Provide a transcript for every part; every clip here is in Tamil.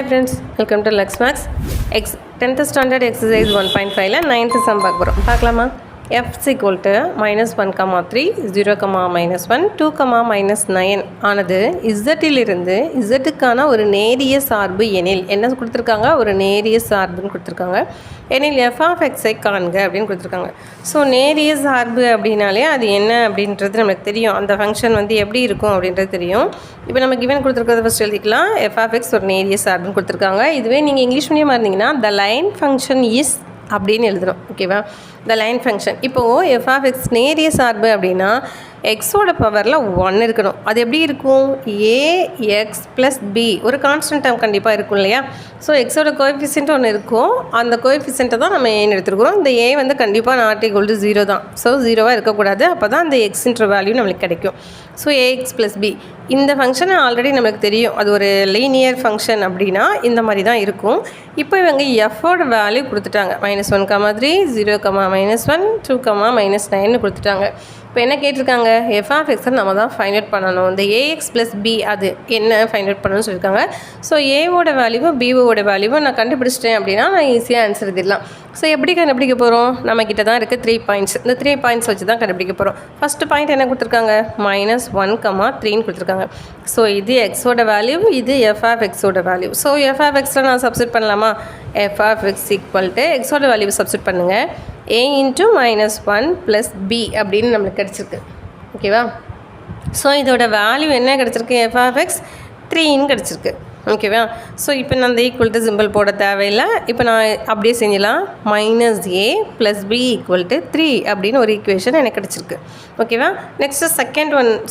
friends, welcome to Lux Max. 10th standard exercise 1.5 ல 9th sum பார்க்க போறோம். பார்க்கலாமா? f is equal to -1, 3, 0, -1, 2, -9 ஆனது z இலிருந்து z க்கான ஒரு நேரிய சார்பு எனில் என்ன கொடுத்திருக்காங்க? ஒரு நேரிய சார்புன்னு கொடுத்திருக்காங்க. எனில் f of x ஐ காண்க அப்படின்னு கொடுத்திருக்காங்க. ஸோ நேரிய சார்பு அப்படின்னாலே அது என்ன அப்படின்றது நமக்கு தெரியும். அந்த ஃபங்க்ஷன் வந்து எப்படி இருக்கும் அப்படின்றது தெரியும். இப்போ நம்ம கிவன் கொடுத்துருக்கிறத ஃபஸ்ட் எழுதிக்கலாம். f of x ஒரு நேரிய சார்புன்னு கொடுத்துருக்காங்க. இதுவே நீங்கள் இங்கிலீஷ் மீடியமாக இருந்தீங்கன்னா த லைன் ஃபங்க்ஷன் இஸ் அப்படின்னு எழுதணும். ஓகேவா? The line function. இப்போது எஃப் ஆஃப் எக்ஸ் நேரிய சார்பு அப்படின்னா எக்ஸோட பவரில் 1 இருக்கணும். அது எப்படி இருக்கும்? ஏஎக்ஸ் ப்ளஸ் பி ஒரு கான்ஸ்டன்ட் டேர்ம் கண்டிப்பாக இருக்கும் இல்லையா? ஸோ எக்ஸோட கோஎஃபிஷியன்ட் ஒன்று இருக்கும். அந்த கோஎஃபிஷியன்ட்டை தான் நம்ம ஏன்னு எடுத்துருக்குறோம். இந்த ஏ வந்து கண்டிப்பாக நாட் ஈக்குவல் டு 0 தான். ஸோ 0வாக இருக்கக்கூடாது. அப்போ தான் அந்த எக்ஸ்ன்ற வேல்யூ நம்மளுக்கு கிடைக்கும். ஸோ ஏஎக்ஸ் ப்ளஸ் பி இந்த ஃபங்க்ஷன் ஆல்ரெடி நம்மளுக்கு தெரியும். அது ஒரு லீனியர் ஃபங்க்ஷன் அப்படின்னா இந்த மாதிரி தான் இருக்கும். இப்போ இவங்க எஃபோட வேல்யூ கொடுத்துட்டாங்க. -1, 3, 0, -1, 2, -9 கொடுத்துட்டாங்க. இப்போ என்ன கேட்டிருக்காங்க? எஃப் ஆஃப் எக்ஸை நம்ம தான் ஃபைண்ட் அவுட் பண்ணணும். இந்த ஏஎக்ஸ் ப்ளஸ் பி அது என்ன ஃபைண்ட் அவுட் பண்ணணும்னு சொல்லியிருக்காங்க. ஸோ ஏவோட வேல்யூவும் பிஓட வேல்யூவும் நான் கண்டுபிடிச்சிட்டேன் அப்படின்னா நான் ஈஸியாக ஆன்சர் எழுதிடலாம். ஸோ எப்படி கண்டுபிடிக்க போகிறோம்? நம்மக்கிட்ட தான் இருக்குது 3 பாயிண்ட்ஸ். இந்த 3 பாயிண்ட்ஸ் வச்சு தான் கண்டுபிடிக்க போகிறோம். ஃபஸ்ட்டு பாயிண்ட் என்ன கொடுத்துருக்காங்க? -1, 3ன்னு கொடுத்துருக்காங்க. ஸோ இது எக்ஸோட வேல்யூ, இது எஃப் ஆஃப் எக்ஸோட வேல்யூ. ஸோ எஃப் ஆஃப் எக்ஸில் நான் சப்ஸ்டிட் பண்ணலாமா? F of x equal to எக்ஸோட வேல்யூவை சப்ஸ்டிட் பண்ணுங்கள். a into -1 plus b அப்படின்னு நம்மளுக்கு கிடச்சிருக்கு. ஓகேவா? ஸோ இதோட வேல்யூ என்ன கிடச்சிருக்கு? எஃப் ஆஃப் எக்ஸ் 3ன்னு கிடச்சிருக்கு. ஓகேவா? ஸோ இப்போ நான் அந்த ஈக்குவல் டு சிம்பிள் போட தேவையில்லை. இப்போ நான் அப்படியே செஞ்சலாம். -a + b = 3 அப்படின்னு ஒரு ஈக்குவேஷன் எனக்கு கிடச்சிருக்கு. ஓகேவா? நெக்ஸ்ட்டு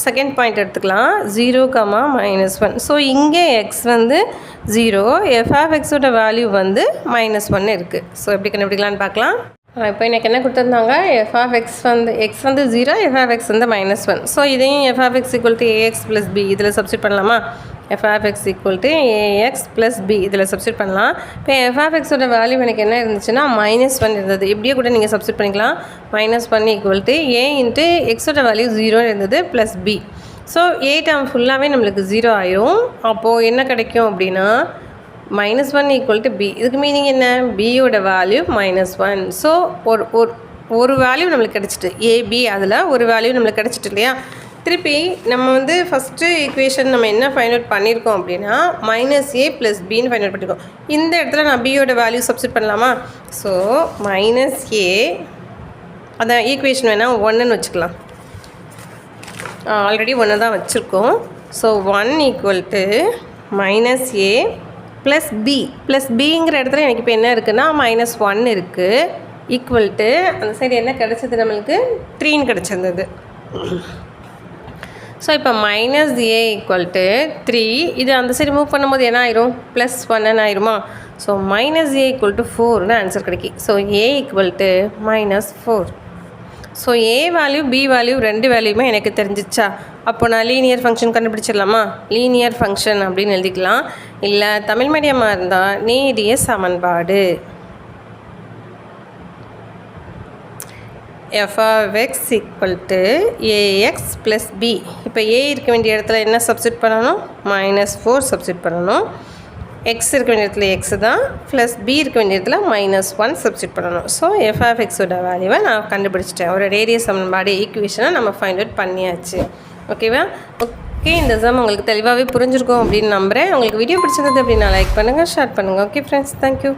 செகண்ட் பாயிண்ட் எடுத்துக்கலாம். 0, -1. ஸோ இங்கே எக்ஸ் வந்து 0, எஃப் ஆஃப் எக்ஸோட வேல்யூ வந்து -1 இருக்குது. ஸோ எப்படி கண்டுபிடிக்கலான்னு பார்க்கலாம். இப்போ எனக்கு என்ன கொடுத்துருந்தாங்க? எஃப் ஆஃப் எக்ஸ் வந்து எக்ஸ் வந்து 0, எஃப் ஆஃப் எக்ஸ் வந்து -1. ஸோ இதையும் f of x equal to a x plus b இதில் சப்ஸ்டிட் பண்ணலாமா? F of x equal to a x plus b இதில் சப்ஸ்டிட் பண்ணலாம். இப்போ எஃப் ஆஃப் எக்ஸோட வேல்யூ எனக்கு என்ன இருந்துச்சுன்னா -1 இருந்தது. இப்படியே கூட நீங்கள் சப்ஸ்டிட் பண்ணிக்கலாம். -1 ஈக்குவல் டு ஏ இன்ட்டு எக்ஸோட வேல்யூ 0 இருந்தது ப்ளஸ் பி. ஸோ ஏ டேர்ம் ஃபுல்லாகவே நம்மளுக்கு 0 ஆயிரும். அப்போது என்ன கிடைக்கும் அப்படின்னா -1 ஈக்குவல் டு பி. இதுக்கு மீனிங் என்ன? பியோட வேல்யூ -1. ஸோ ஒரு வேல்யூ நம்மளுக்கு கிடச்சிட்டு ஏபி, அதில் ஒரு வேல்யூ நம்மளுக்கு கிடச்சிட்டு இல்லையா? திருப்பி நம்ம வந்து ஃபஸ்ட்டு ஈக்குவேஷன் நம்ம என்ன ஃபைண்ட் அவுட் பண்ணியிருக்கோம் அப்படின்னா -a ப்ளஸ் பின்னு ஃபைண்ட் அவுட் பண்ணியிருக்கோம். இந்த இடத்துல நான் பியோட வேல்யூ சப்ஸ்டிட் பண்ணலாமா? ஸோ -a அதான் ஈக்குவேஷன் வேணால் 1ன்னு வச்சுக்கலாம். ஆல்ரெடி 1 தான் வச்சுருக்கோம். So 1 equal to -a plus b. Plus பிங்கிற இடத்துல எனக்கு இப்போ என்ன இருக்குன்னா -1 இருக்குது. ஈக்குவல் டு அந்த சைடு என்ன கிடச்சது நம்மளுக்கு? 3ன்னு கிடச்சிருந்தது. ஸோ இப்போ -a ஈக்குவல் டு 3. இது அந்த சைடு மூவ் பண்ணும்போது என்ன ஆயிரும்? +1 ஆயிருமா? ஸோ -a ஈக்குவல் டு 4ன்னு ஆன்சர் கிடைக்கும். So a equal to -4. So A value B value ரெண்டு வேல்யூமே எனக்கு தெரிஞ்சிச்சா? அப்போ நான் லீனியர் ஃபங்க்ஷன் கண்டுபிடிச்சிடலாமா? லீனியர் ஃபங்க்ஷன் அப்படின்னு எழுதிக்கலாம். இல்லை தமிழ் மீடியமாக இருந்தால் நேரிய சமன்பாடு. F of x equal to a x plus b. இப்போ ஏ இருக்க வேண்டிய இடத்துல என்ன சப்ஸ்டிட் பண்ணணும்? -4 சப்ஸ்டிட் பண்ணணும். எக்ஸ் இருக்க வேண்டிய இடத்துல எக்ஸ் தான், ப்ளஸ் பி இருக்க வேண்டிய இடத்துல -1 சப்ஸ்டிட் பண்ணணும். ஸோ எஃப் ஆஃப் எக்ஸோட வேல்யூவை நான் கண்டுபிடிச்சிட்டேன். ஒரு நேரிய சமன்பாடு ஈக்குவேஷனை நம்ம ஃபைண்ட் அவுட் பண்ணியாச்சு. ஓகேவா? ஓகே, இந்த சம் உங்களுக்கு தெளிவாகவே புரிஞ்சிருக்கும் அப்படின்னு நம்புகிறேன். உங்களுக்கு வீடியோ பிடிச்சிருந்தது அப்படின்னா லைக் பண்ணுங்கள், ஷேர் பண்ணுங்கள். Okay friends, thank you.